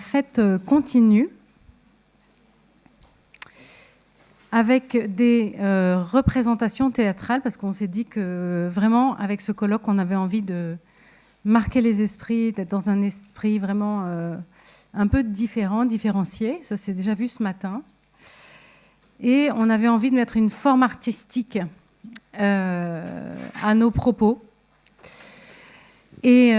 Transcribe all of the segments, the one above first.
fête continue avec des représentations théâtrales, parce qu'on s'est dit que vraiment, avec ce colloque, on avait envie de marquer les esprits, d'être dans un esprit vraiment un peu différent, différencié. Ça s'est déjà vu ce matin. Et on avait envie de mettre une forme artistique à nos propos. Et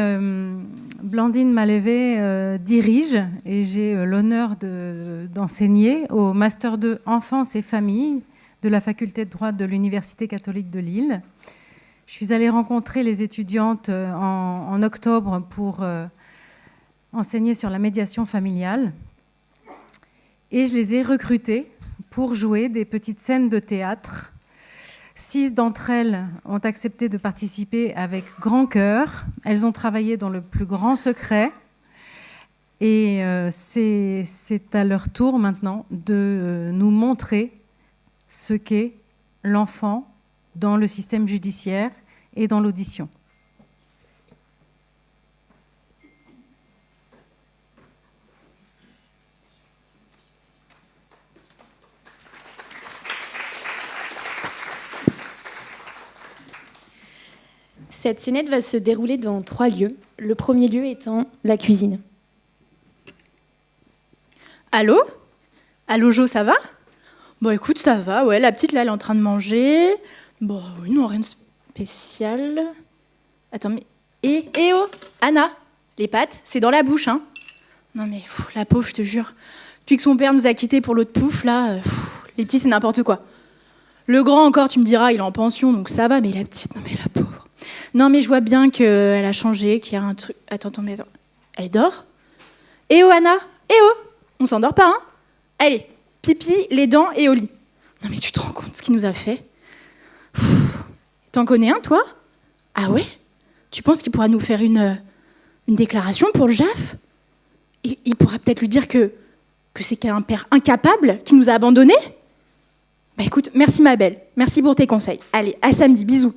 Blandine Malévé dirige, et j'ai l'honneur d'enseigner au Master 2 Enfance et Famille de la Faculté de droit de l'Université catholique de Lille. Je suis allée rencontrer les étudiantes en octobre pour enseigner sur la médiation familiale. Et je les ai recrutées pour jouer des petites scènes de théâtre. 6 d'entre elles ont accepté de participer avec grand cœur. Elles ont travaillé dans le plus grand secret. Et c'est à leur tour maintenant de nous montrer ce qu'est l'enfant dans le système judiciaire et dans l'audition. Cette scénette va se dérouler dans 3 lieux. Le premier lieu étant la cuisine. Allô ? Allô Jo, ça va ? Bon écoute, ça va, ouais, la petite là, elle est en train de manger. Bon, oui, non, rien de spécial. Attends, mais... oh, Anna, les pâtes, c'est dans la bouche, hein. Non mais, la pauvre, je te jure. Depuis que son père nous a quittés pour l'autre pouf, là, les petits, c'est n'importe quoi. Le grand encore, tu me diras, il est en pension, donc ça va, mais la petite, non mais la pauvre. Non mais je vois bien qu'elle a changé, qu'il y a un truc... Attends. Elle dort ? Oh Anna, on s'endort pas, hein ? Allez, pipi, les dents et au lit. Non mais tu te rends compte ce qu'il nous a fait ? T'en connais un, toi ? Ah ouais ? Tu penses qu'il pourra nous faire une déclaration pour le JAF ? Il pourra peut-être lui dire que c'est qu'un père incapable qui nous a abandonnés ? Bah écoute, merci ma belle, merci pour tes conseils. Allez, à samedi, bisous.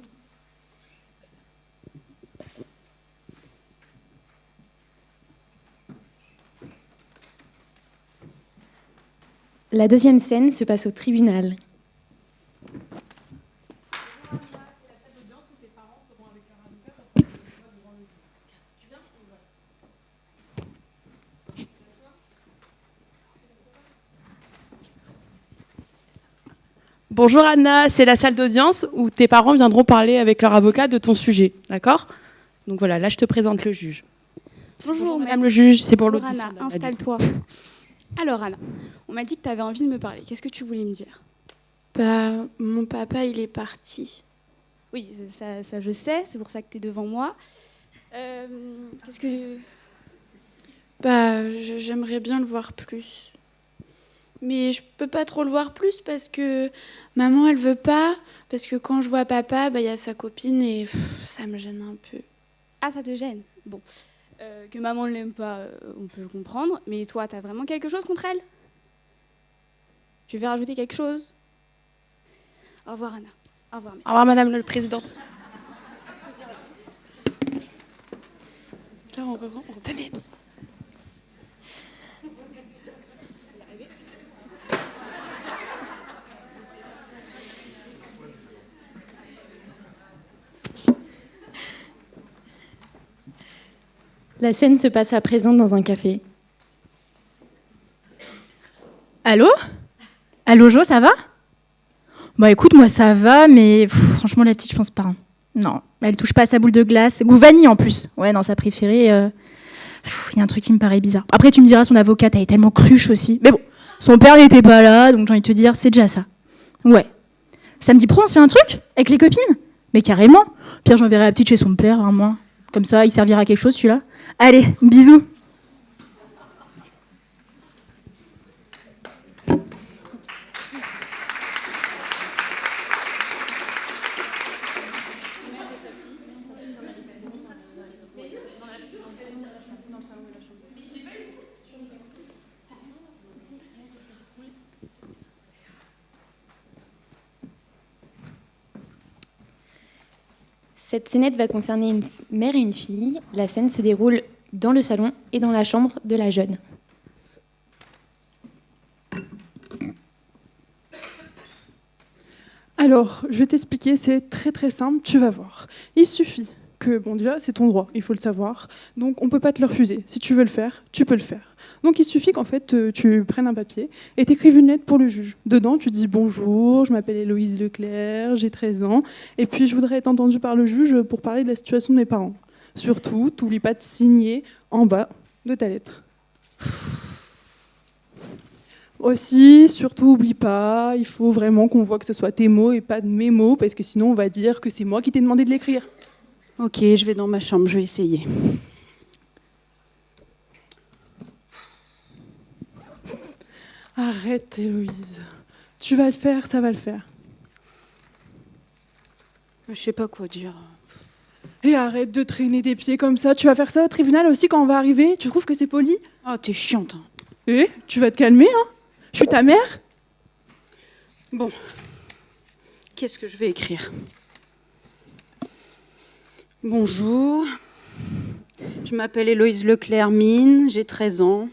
La deuxième scène se passe au tribunal. Bonjour Anna, c'est la salle d'audience où tes parents viendront parler avec leur avocat de ton sujet, d'accord ? Donc voilà, là je te présente le juge. Bonjour Madame le juge, c'est pour Bonjour l'audition. Anna, installe-toi. Alors Anna, on m'a dit que tu avais envie de me parler. Qu'est-ce que tu voulais me dire ? Bah, mon papa, il est parti. Oui, ça je sais, c'est pour ça que tu es devant moi. Qu'est-ce que... Bah, j'aimerais bien le voir plus. Mais je peux pas trop le voir plus parce que maman, elle veut pas. Parce que quand je vois papa, bah, y a sa copine et ça me gêne un peu. Ah, ça te gêne ? Bon. Que maman ne l'aime pas, on peut le comprendre. Mais toi, t'as vraiment quelque chose contre elle ? Tu veux rajouter quelque chose ? Au revoir Anna. Au revoir. Au revoir Madame la Présidente. Là, on tenez. La scène se passe à présent dans un café. Allô ? Allô Jo, ça va ? Bah écoute, moi ça va, mais franchement la petite, je pense pas. Hein. Non, elle touche pas à sa boule de glace. Goût vanille en plus. Ouais, non, sa préférée. Y a un truc qui me paraît bizarre. Après, tu me diras, son avocate, elle est tellement cruche aussi. Mais bon, son père n'était pas là, donc j'ai envie de te dire, c'est déjà ça. Ouais. Samedi pro, on se fait un truc avec les copines ? Mais carrément. Pire, j'enverrai la petite chez son père, hein, moi. Comme ça, il servira à quelque chose, celui-là. Allez, bisous. Cette scénette va concerner une mère et une fille. La scène se déroule dans le salon et dans la chambre de la jeune. Alors, je vais t'expliquer, c'est très très simple, tu vas voir. Il suffit que, bon déjà, c'est ton droit, il faut le savoir, donc on ne peut pas te le refuser. Si tu veux le faire, tu peux le faire. Donc il suffit qu'en fait, tu prennes un papier et t'écrives une lettre pour le juge. Dedans, tu dis « Bonjour, je m'appelle Héloïse Leclerc, j'ai 13 ans, et puis je voudrais être entendue par le juge pour parler de la situation de mes parents. » Surtout, t'oublies pas de signer en bas de ta lettre. Aussi, surtout, oublie pas, il faut vraiment qu'on voit que ce soit tes mots et pas de mes mots, parce que sinon on va dire que c'est moi qui t'ai demandé de l'écrire. Ok, je vais dans ma chambre, je vais essayer. Arrête, Héloïse. Tu vas le faire, ça va le faire. Je sais pas quoi dire. Et arrête de traîner des pieds comme ça. Tu vas faire ça au tribunal aussi quand on va arriver. Tu trouves que c'est poli? Oh, t'es chiante. Hein. Eh, tu vas te calmer, hein? Je suis ta mère? Bon, qu'est-ce que je vais écrire? Bonjour, je m'appelle Héloïse Leclerc Mine, j'ai 13 ans.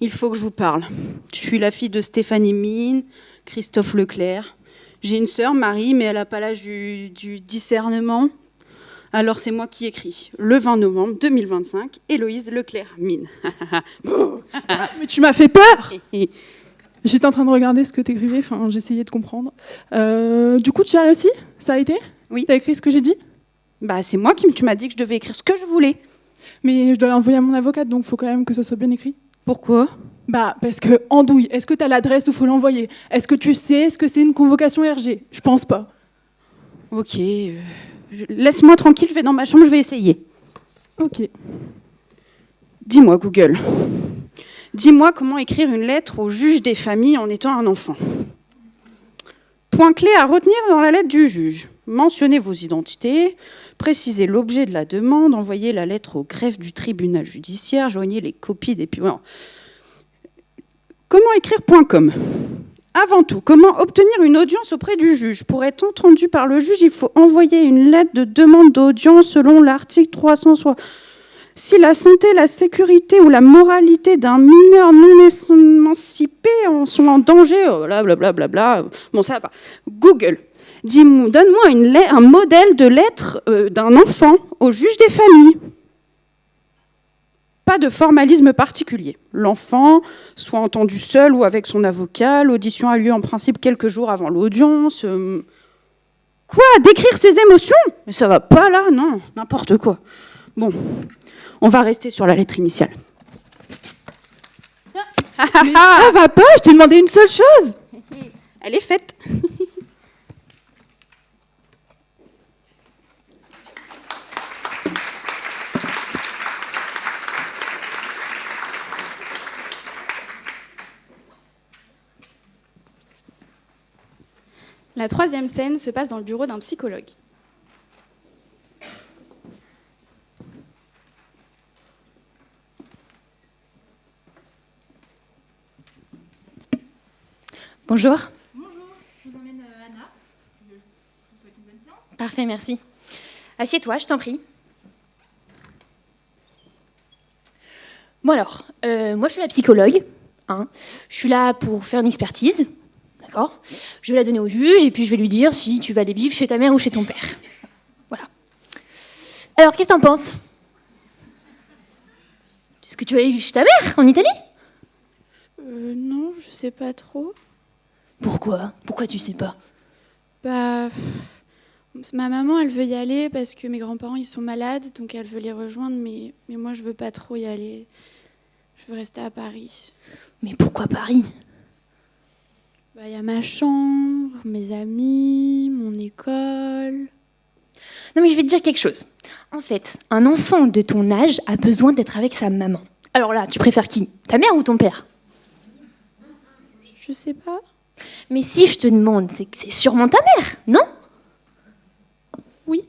Il faut que je vous parle. Je suis la fille de Stéphanie Mine, Christophe Leclerc. J'ai une sœur, Marie, mais elle n'a pas l'âge du discernement. Alors c'est moi qui écris. Le 20 novembre 2025, Héloïse Leclerc Mine. Mais tu m'as fait peur! J'étais en train de regarder ce que tu écrivais, enfin j'essayais de comprendre. Du coup, tu as réussi? Ça a été? Oui. Tu as écrit ce que j'ai dit? Bah, c'est moi tu m'as dit que je devais écrire ce que je voulais. Mais je dois l'envoyer à mon avocate, donc il faut quand même que ça soit bien écrit. Pourquoi? Bah, parce que, andouille, est-ce que tu as l'adresse où il faut l'envoyer? Est-ce que tu sais ce que c'est une convocation RG? Je pense pas. Ok, laisse-moi tranquille, je vais dans ma chambre, je vais essayer. Ok. Dis-moi, Google. Dis-moi comment écrire une lettre au juge des familles en étant un enfant. Point clé à retenir dans la lettre du juge. Mentionnez vos identités, précisez l'objet de la demande, envoyez la lettre au greffe du tribunal judiciaire, joignez les copies des... Non. Comment écrire .com? Avant tout, comment obtenir une audience auprès du juge? Pour être entendu par le juge, il faut envoyer une lettre de demande d'audience selon l'article 360. Si la santé, la sécurité ou la moralité d'un mineur non émancipé sont en danger, blablabla. Bon, ça va pas. Google, donne-moi un modèle de lettre d'un enfant au juge des familles. Pas de formalisme particulier. L'enfant soit entendu seul ou avec son avocat. L'audition a lieu en principe quelques jours avant l'audience. Quoi? Décrire ses émotions? Mais ça va pas là, non, n'importe quoi. Bon. On va rester sur la lettre initiale. Mais ça va pas, je t'ai demandé une seule chose. Elle est faite. La troisième scène se passe dans le bureau d'un psychologue. Bonjour. Bonjour, je vous emmène Anna. Je vous souhaite une bonne séance. Parfait, merci. Assieds-toi, je t'en prie. Bon alors, moi je suis la psychologue. Hein. Je suis là pour faire une expertise. D'accord? Je vais la donner au juge et puis je vais lui dire si tu vas aller vivre chez ta mère ou chez ton père. Voilà. Alors, qu'est-ce que t'en penses? Est-ce que tu vas aller vivre chez ta mère en Italie? Non, je sais pas trop. Pourquoi? Pourquoi tu sais pas? Bah, ma maman, elle veut y aller parce que mes grands-parents, ils sont malades, donc elle veut les rejoindre, mais moi, je veux pas trop y aller. Je veux rester à Paris. Mais pourquoi Paris? Bah, y a ma chambre, mes amis, mon école. Non mais je vais te dire quelque chose. En fait, un enfant de ton âge a besoin d'être avec sa maman. Alors là, tu préfères qui? Ta mère ou ton père? Je sais pas. Mais si je te demande, c'est que c'est sûrement ta mère, non? Oui.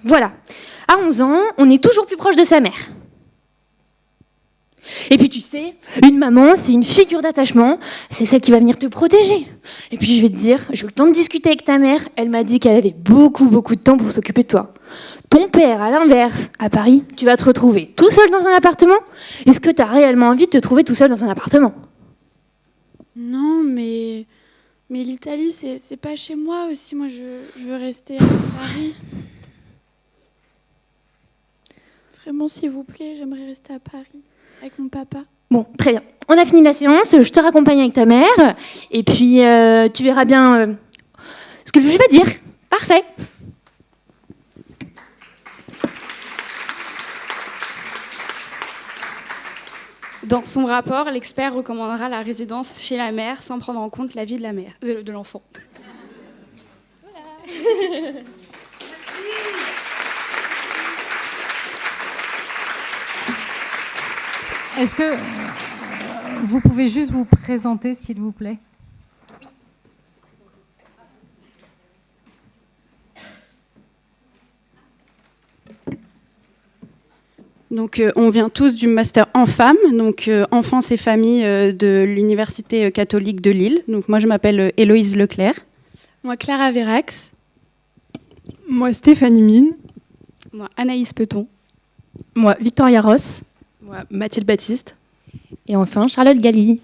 Voilà. À 11 ans, on est toujours plus proche de sa mère. Et puis tu sais, une maman, c'est une figure d'attachement, c'est celle qui va venir te protéger. Et puis je vais te dire, j'ai eu le temps de discuter avec ta mère, elle m'a dit qu'elle avait beaucoup de temps pour s'occuper de toi. Ton père, à l'inverse, à Paris, tu vas te retrouver tout seul dans un appartement? Est-ce que tu as réellement envie de te trouver tout seul dans un appartement? Non, mais Mais l'Italie, c'est pas chez moi aussi. Moi, je veux rester à Paris. Vraiment, s'il vous plaît, j'aimerais rester à Paris avec mon papa. Bon, très bien. On a fini la séance, je te raccompagne avec ta mère, et puis tu verras bien ce que je vais dire. Parfait. Dans son rapport, l'expert recommandera la résidence chez la mère sans prendre en compte la vie de la mère, de l'enfant. Est-ce que vous pouvez juste vous présenter, s'il vous plaît? Donc, on vient tous du master en femmes, donc enfance et famille de l'Université catholique de Lille. Donc, moi, je m'appelle Héloïse Leclerc. Moi, Clara Vérax. Moi, Stéphanie Mine. Moi, Anaïs Peton. Moi, Victoria Ross. Moi, Mathilde Baptiste. Et enfin, Charlotte Galli.